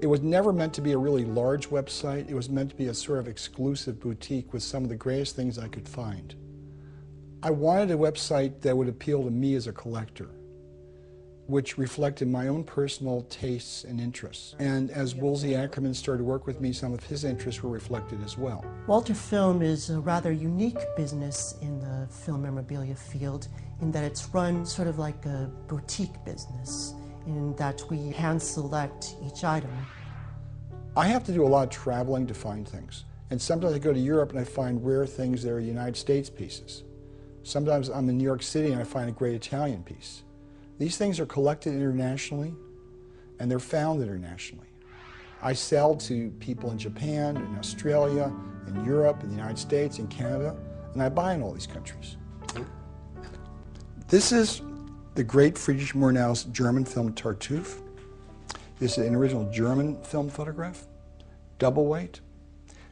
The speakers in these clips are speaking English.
It was never meant to be a really large website. It was meant to be a sort of exclusive boutique with some of the greatest things I could find. I wanted a website that would appeal to me as a collector, which reflected my own personal tastes and interests. And as Woolsey Ackerman started to work with me, some of his interests were reflected as well. WalterFilm is a rather unique business in the film memorabilia field in that it's run sort of like a boutique business, in that we hand select each item. I have to do a lot of traveling to find things. And sometimes I go to Europe and I find rare things that are United States pieces. Sometimes I'm in New York City and I find a great Italian piece. These things are collected internationally, and they're found internationally. I sell to people in Japan, in Australia, in Europe, in the United States, in Canada, and I buy in all these countries. This is the great Friedrich Murnau's German film Tartuffe. This is an original German film photograph, double weight,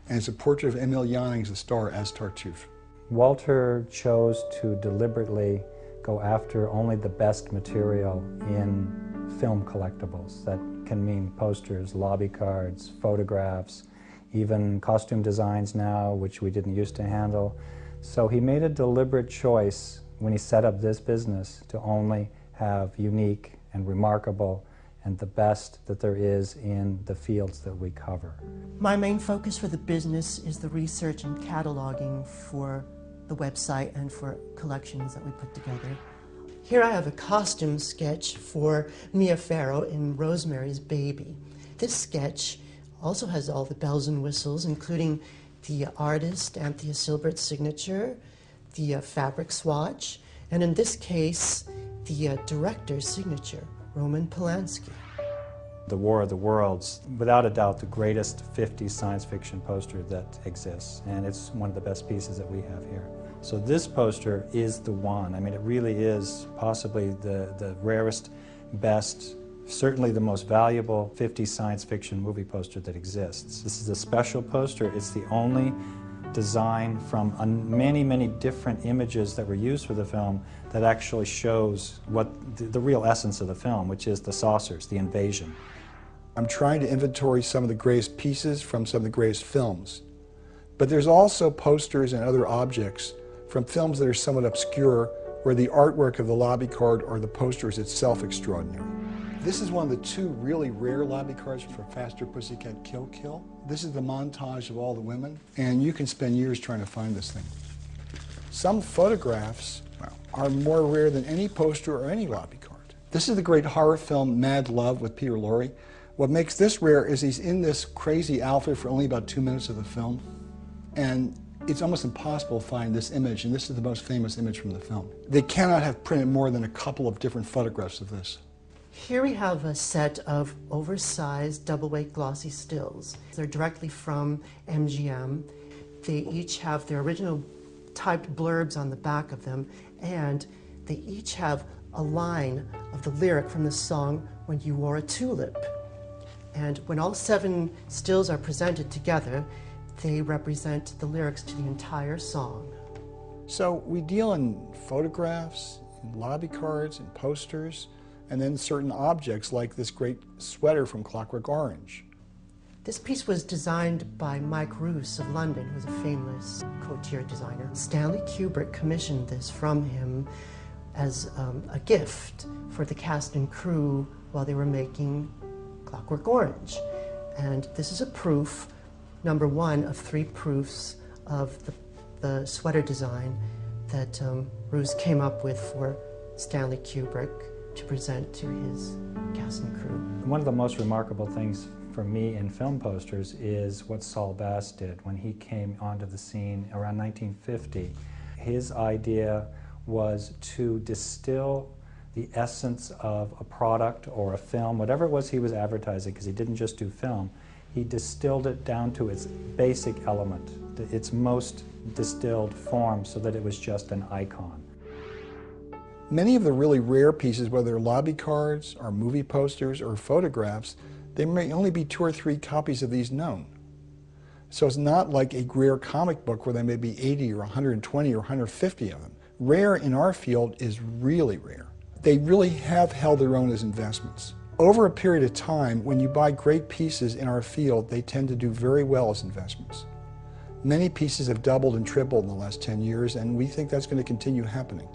and it's a portrait of Emil Jannings, the star, as Tartuffe. Walter chose to deliberately go after only the best material in film collectibles. That can mean posters, lobby cards, photographs, even costume designs now, which we didn't used to handle. So he made a deliberate choice when he set up this business to only have unique and remarkable and the best that there is in the fields that we cover. My main focus for the business is the research and cataloging for the website and for collections that we put together. Here I have a costume sketch for Mia Farrow in Rosemary's Baby. This sketch also has all the bells and whistles, including the artist, Anthea Silbert's signature, the fabric swatch, and in this case, the director's signature, Roman Polanski. The War of the Worlds, without a doubt, the greatest 50s science fiction poster that exists, and it's one of the best pieces that we have here. So this poster is the one. I mean, it really is possibly the rarest, best, certainly the most valuable 50s science fiction movie poster that exists. This is a special poster. It's the only design from many, many different images that were used for the film that actually shows what the real essence of the film, which is the saucers, the invasion. I'm trying to inventory some of the greatest pieces from some of the greatest films. But there's also posters and other objects from films that are somewhat obscure, where the artwork of the lobby card or the poster is itself extraordinary. This is one of the two really rare lobby cards for Faster Pussycat Kill Kill. This is the montage of all the women, and you can spend years trying to find this thing. Some photographs are more rare than any poster or any lobby card. This is the great horror film Mad Love with Peter Lorre. What makes this rare is he's in this crazy outfit for only about 2 minutes of the film, and it's almost impossible to find this image, and this is the most famous image from the film. They cannot have printed more than a couple of different photographs of this. Here we have a set of oversized double-weight glossy stills. They're directly from MGM. They each have their original typed blurbs on the back of them, and they each have a line of the lyric from the song When You Wore a Tulip. And when all 7 stills are presented together, they represent the lyrics to the entire song. So we deal in photographs, in lobby cards, and posters, and then certain objects like this great sweater from Clockwork Orange. This piece was designed by Mike Roos of London, who's a famous couture designer. Stanley Kubrick commissioned this from him as a gift for the cast and crew while they were making Clockwork Orange. And this is a proof, number 1 of 3 proofs of the sweater design that Roos came up with for Stanley Kubrick to present to his cast and crew. One of the most remarkable things for me in film posters is what Saul Bass did when he came onto the scene around 1950. His idea was to distill the essence of a product or a film, whatever it was he was advertising, because he didn't just do film. He distilled it down to its basic element, its most distilled form, so that it was just an icon. Many of the really rare pieces, whether they're lobby cards or movie posters or photographs, there may only be 2 or 3 copies of these known. So it's not like a rare comic book where there may be 80 or 120 or 150 of them. Rare in our field is really rare. They really have held their own as investments. Over a period of time, when you buy great pieces in our field, they tend to do very well as investments. Many pieces have doubled and tripled in the last 10 years, and we think that's going to continue happening.